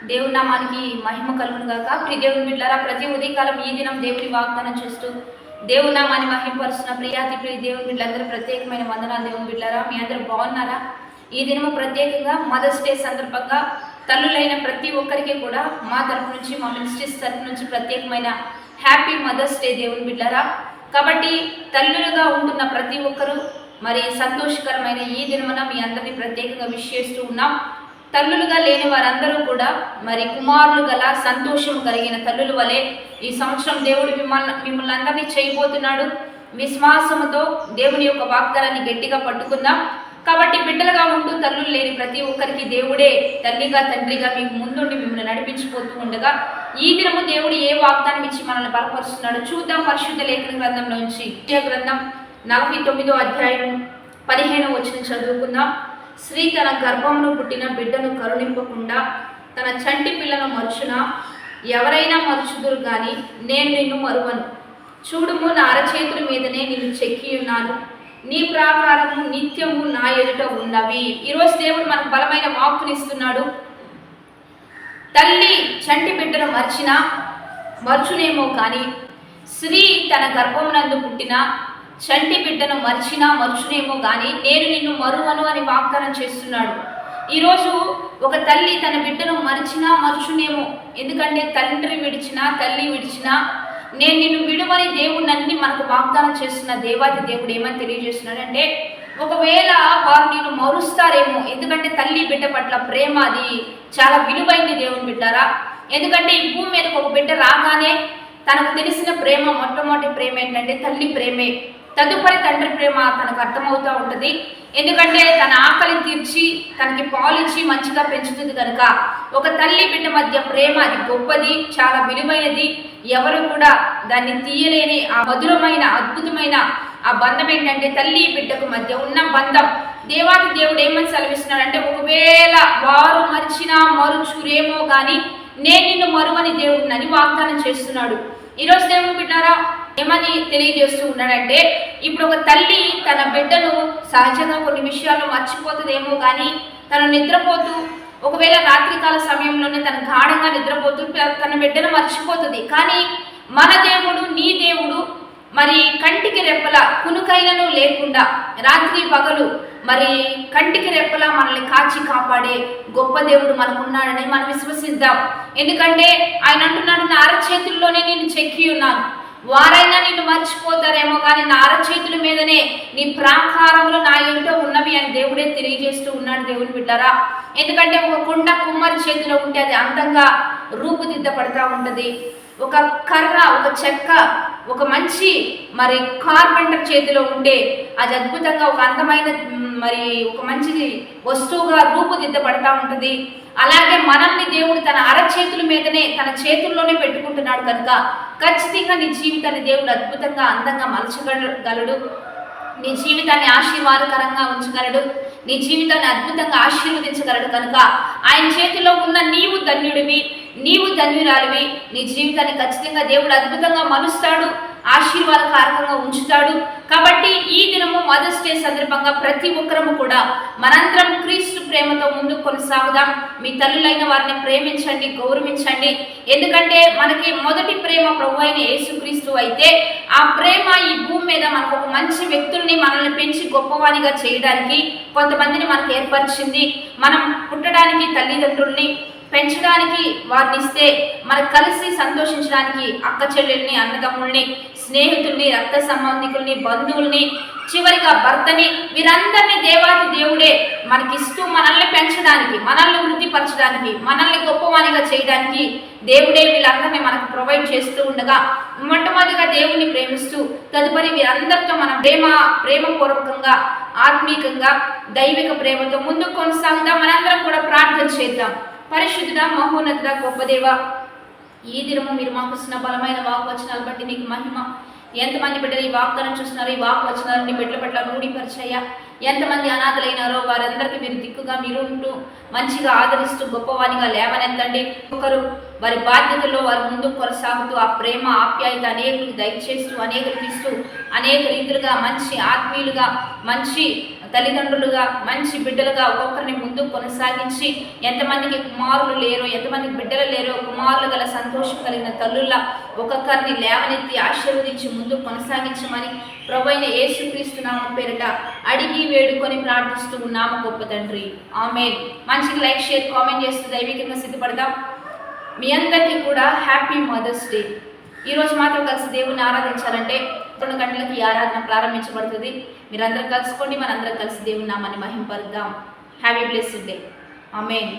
దేవుని నామానికి మహిమ కలుగును గాక. ప్రియ దేవుని బిడ్డలారా, ప్రతి ఉదయకాలం ఈ దినం దేవుని వాగ్దానం చేస్తూ దేవుని నామాన్ని మహిమపరుస్తున్న ప్రియ దేవుని బిడ్డలందరూ ప్రత్యేకమైన వందనాలు. దేవుని బిడ్డలారా, మీ అందరూ బాగున్నారా? ఈ దినము ప్రత్యేకంగా మదర్స్ డే సందర్భంగా తల్లులైన ప్రతి ఒక్కరికి కూడా మా తరపు నుంచి, మా మినిస్ట్రీస్ తరపు నుంచి ప్రత్యేకమైన హ్యాపీ మదర్స్ డే దేవుని బిడ్డలారా. కాబట్టి తల్లులుగా ఉంటున్న ప్రతి ఒక్కరూ మరి సంతోషకరమైన ఈ దినమున మీ అందరినీ ప్రత్యేకంగా విష్ చేస్తూ ఉన్నాం. తల్లులుగా లేని వారందరూ కూడా మరి కుమారులు గల సంతోషం కలిగిన తల్లుల వలె ఈ సంవత్సరం దేవుడు మిమ్మల్ని అందరినీ చేయబోతున్నాడు. విశ్వాసముతో దేవుని యొక్క వాగ్దానాన్ని గట్టిగా పట్టుకుందాం. కాబట్టి బిడ్డలుగా ఉంటూ తల్లులు లేని ప్రతి ఒక్కరికి దేవుడే తల్లిగా తండ్రిగా మీకు ముందుండి మిమ్మల్ని నడిపించిపోతూ ఉండగా ఈ దినము దేవుడు ఏ వాగ్దానం ఇచ్చి మనల్ని బలపరుస్తున్నాడు చూద్దాం. పరిశుద్ధ లేఖన గ్రంథంలో నుంచి గ్రంథం 49వ అధ్యాయం 15వ వచనం చదువుకుందాం. స్త్రీ తన గర్భమును పుట్టిన బిడ్డను కరుణింపకుండా తన చంటి పిల్లను మరుచునా? ఎవరైనా మరుచుదురు కానీ నేను నిన్ను మరువను. చూడుము, నా అరచేతుల మీదనే నిన్ను చెక్కి ఉన్నాను, నీ ప్రాకారము నిత్యము నా ఎదుట ఉన్నవి. ఈరోజు దేవుడు మనకు బలమైన వాక్కునిస్తున్నాడు. తల్లి చంటి బిడ్డను మర్చునేమో కానీ స్త్రీ తన గర్భమునందు పుట్టిన చంటి బిడ్డను మర్చునేమో కానీ నేను నిన్ను మరువను అని వాగ్దానం చేస్తున్నాడు. ఈరోజు ఒక తల్లి తన బిడ్డను మర్చునేమో, ఎందుకంటే తండ్రి విడిచినా తల్లి విడిచినా నేను నిన్ను విడువని దేవుడు అన్ని మనకు వాగ్దానం చేస్తున్న దేవాది దేవుడు ఏమని తెలియజేస్తున్నాడంటే, ఒకవేళ వారు నేను మరుస్తారేమో, ఎందుకంటే తల్లి బిడ్డ పట్ల ప్రేమ అది చాలా విలువైంది దేవుని బిడ్డారా. ఎందుకంటే ఈ భూమి మీదకి ఒక బిడ్డ రాగానే తనకు తెలిసిన ప్రేమ, మొట్టమొదటి ప్రేమ ఏంటంటే తల్లి ప్రేమే. తదుపరి తండ్రి ప్రేమ తనకు అర్థమవుతూ ఉంటుంది. ఎందుకంటే తన ఆకలిని తీర్చి తనకి పాలిచ్చి మంచిగా పెంచుతుంది కనుక ఒక తల్లి బిడ్డ మధ్య ప్రేమ అది గొప్పది, చాలా విలువైనది. ఎవరు కూడా దాన్ని తీయలేని ఆ మధురమైన అద్భుతమైన ఆ బంధం ఏంటంటే తల్లి బిడ్డకు మధ్య ఉన్న బంధం. దేవాది దేవుడు ఏమని సెలవిస్తున్నాడంటే, ఒకవేళ వారు మరుచురేమో కానీ నేను నిన్ను మరువని దేవుడిని వాగ్దానం చేస్తున్నాడు. ఈరోజు దేవుని బిడ్డారా ఏమని తెలియజేస్తూ ఉన్నాడంటే, ఇప్పుడు ఒక తల్లి తన బిడ్డను సహజంగా కొన్ని విషయాల్లో మర్చిపోతుందేమో కానీ తను నిద్రపోతూ, ఒకవేళ రాత్రికాల సమయంలోనే తన గాఢంగా నిద్రపోతూ తన బిడ్డను మర్చిపోతుంది. కానీ మన దేవుడు, నీ దేవుడు మరి కంటికి రెప్పల కునుకైనను లేకుండా రాత్రి పగలు మరి కంటికి రెప్పలా మనల్ని కాచి కాపాడే గొప్ప దేవుడు మనకున్నాడని మనం విశ్వసిద్దాం. ఎందుకంటే ఆయన అంటున్నాడు, నా అరచేతుల్లోనే నేను చెక్కి ఉన్నాను. వారైనా నిన్ను మర్చిపోతారేమో కానీ నా అరచేతుల మీదనే నీ ప్రాకారములు నా ఎదుట ఉన్నవి అని దేవుడే తెలియజేస్తూ ఉన్నాడు. దేవుని బిడ్డారా, ఎందుకంటే ఒక కుండ కుమ్మరి చేతిలో ఉంటే అది అందంగా రూపుదిద్దపడతా ఉంటుంది. ఒక కర్ర, ఒక చెక్క, ఒక మంచి మరి కార్పెంటర్ చేతిలో ఉంటే అది అద్భుతంగా ఒక అందమైన మరి ఒక మంచి వస్తువుగా రూపుదిద్దపడతా ఉంటుంది. అలాగే మనల్ని దేవుడు తన అరచేతుల మీదనే తన చేతుల్లోనే పెట్టుకుంటున్నాడు కనుక ఖచ్చితంగా నీ జీవితాన్ని దేవుడు అద్భుతంగా అందంగా మలచగలడు. నీ జీవితాన్ని ఆశీర్వాదకరంగా ఉంచగలడు. నీ జీవితాన్ని అద్భుతంగా ఆశీర్వదించగలడు. కనుక ఆయన చేతిలో ఉన్న నీవు ధన్యుడివి, నీవు ధన్యురాలివి. నీ జీవితాన్ని ఖచ్చితంగా దేవుడు అద్భుతంగా మలుస్తాడు, ఆశీర్వాదకారకంగా ఉంచుతాడు. కాబట్టి ఈ దినము మదర్స్ డే సందర్భంగా ప్రతి ఒక్కరము కూడా మనందరం క్రీస్తు ప్రేమతో ముందుకు కొనసాగుదాం. మీ తల్లులైన వారిని ప్రేమించండి, గౌరవించండి. ఎందుకంటే మనకి మొదటి ప్రేమ ప్రభు అయిన యేసుక్రీస్తు అయితే ఆ ప్రేమ ఈ భూమి మీద మనకు ఒక మంచి వ్యక్తుల్ని మనల్ని పెంచి గొప్పవానిగా చేయడానికి కొంతమందిని మనకు ఏర్పరిచింది. మనం పుట్టడానికి తల్లిదండ్రుల్ని, పెంచడానికి వారిని ఇస్తే మనకు కలిసి సంతోషించడానికి అక్క చెల్లెల్ని, అన్నదమ్ముల్ని, స్నేహితుల్ని, రక్త సంబంధికుల్ని, బంధువుల్ని, చివరిగా భర్తని, వీరందరినీ దేవాది దేవుడే మనకిస్తూ మనల్ని పెంచడానికి, మనల్ని వృద్ధిపరచడానికి, మనల్ని గొప్పవానిగా చేయడానికి దేవుడే వీళ్ళందరినీ మనకు ప్రొవైడ్ చేస్తూ ఉండగా మొట్టమొదటిగా దేవుణ్ణి ప్రేమిస్తూ తదుపరి వీరందరితో మనం ప్రేమపూర్వకంగా, ఆత్మీకంగా, దైవిక ప్రేమతో ముందుకు కొనసాగుదాం. మనందరం కూడా ప్రార్థన చేద్దాం. పరిశుద్ధుడా, మహోన్నతుడా, గొప్ప దేవ, ఈ దినము మీరు మాకు ఇస్తున్న బలమైన వాక్వచనాలు బట్టి నీకు మహిమ. ఎంతమంది బిడ్డలు ఈ వాగ్దానం చూస్తున్నారో ఈ వాక్వచనాలని బిడ్డల పట్ల రూఢిపరిచయ్యా. ఎంతమంది అనాథలైనారో వారందరికీ మీరు దిక్కుగా మీరు ఉంటూ మంచిగా ఆదరిస్తూ గొప్పవానిగా లేవనెత్తండి. ఒకరు వారి బాధ్యతల్లో వారు ముందుకు కొనసాగుతూ ఆ ప్రేమ, ఆప్యాయత అనేకులకు దయచేస్తూ, అనేకులకు ఇస్తూ అనేక రీతులుగా మంచి ఆత్మీయులుగా, మంచి తల్లిదండ్రులుగా మంచి బిడ్డలుగా ఒక్కొక్కరిని ముందుకు కొనసాగించి, ఎంతమందికి కుమారులు లేరో, ఎంతమందికి బిడ్డలు లేరో, కుమారులు గల సంతోషం కలిగిన తల్లుల్లా ఒక్కొక్కరిని లేవనెత్తి ఆశీర్వదించి ముందుకు కొనసాగించమని ప్రభువైన యేసుక్రీస్తు నామం పేరిట అడిగి వేడుకొని ప్రార్థిస్తూ ఉన్నాము గొప్ప తండ్రి. ఆమేన్. మంచిగా లైక్, షేర్, కామెంట్ చేస్తూ దైవికంగా సిద్ధపడదాం. మీ అందరికీ కూడా హ్యాపీ మదర్స్ డే. ఈరోజు మాత్రం కలిసి దేవుని ఆరాధించాలంటే 2 గంటలకి ఈ ఆరాధన ప్రారంభించబడుతుంది. మీరందరూ కలుసుకోండి, మనందరం కలిసి దేవుని నామాన్ని మహింపరుద్దాం. Happy blessed day. ఆమేన్.